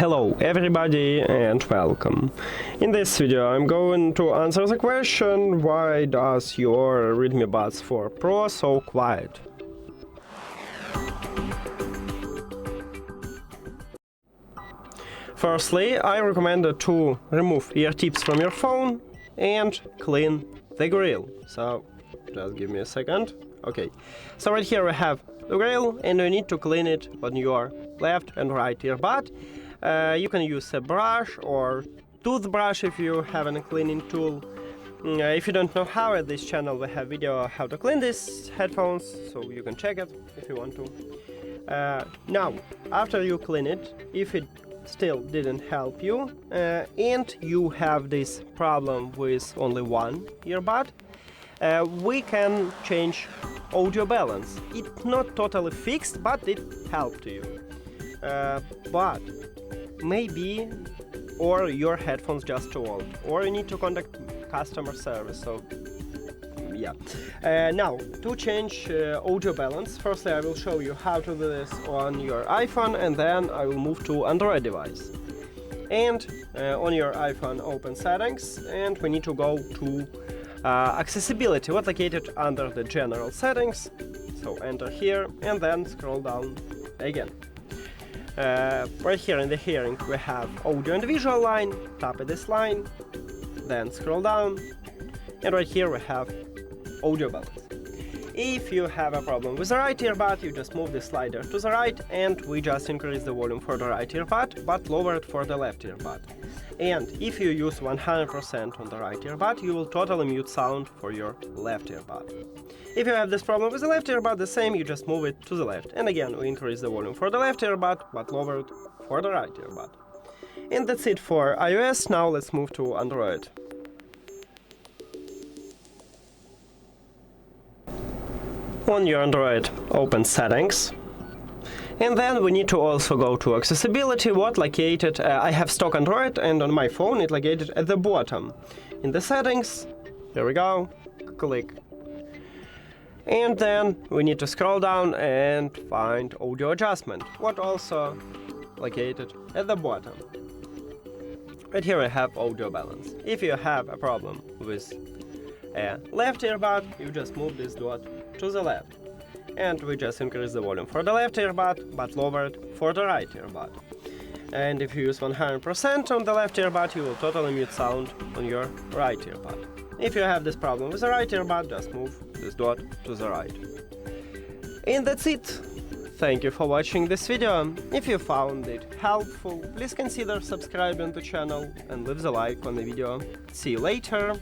Hello everybody and welcome. In this video I'm going to answer the question, why does your REDMI Buds 4 Pro so quiet? Firstly, I recommend to remove ear tips from your phone and clean the grill. So just give me a second. Okay, so right here we have the grill and you need to clean it on your left and right earbud. You can use a brush or toothbrush if you have a cleaning tool. If you don't know how, at this channel we have video how to clean these headphones, so you can check it if you want to. Now, after you clean it, if it still didn't help you and you have this problem with only one earbud, we can change audio balance. It's not totally fixed, but it helped you. But maybe or your headphones just too old, or you need to contact customer service. So yeah. Now to change audio balance, firstly I will show you how to do this on your iPhone, and then I will move to Android device. And on your iPhone, open settings, and we need to go to accessibility, what's located under the general settings. So enter here and then scroll down again. Right here in the hearing we have audio and visual line. Tap at this line, then scroll down, and right here we have audio balance. If you have a problem with the right earbud, you just move the slider to the right and we just increase the volume for the right earbud but lower it for the left earbud. And if you use 100% on the right earbud, you will totally mute sound for your left earbud. If you have this problem with the left earbud, the same, you just move it to the left. And again, we increase the volume for the left earbud, but lower it for the right earbud. And that's it for iOS. Now let's move to Android. On your Android, open settings. And then we need to also go to accessibility, what located, I have stock Android, and on my phone it located at the bottom. In the settings, here we go, click. And then we need to scroll down and find audio adjustment, what also located at the bottom. Right here I have audio balance. If you have a problem with a left earbud, you just move this dot to the left. And we just increase the volume for the left earbud, but lower it for the right earbud. And if you use 100% on the left earbud, you will totally mute sound on your right earbud. If you have this problem with the right earbud, just move this dot to the right. And that's it. Thank you for watching this video. If you found it helpful, please consider subscribing to the channel and leave the like on the video. See you later.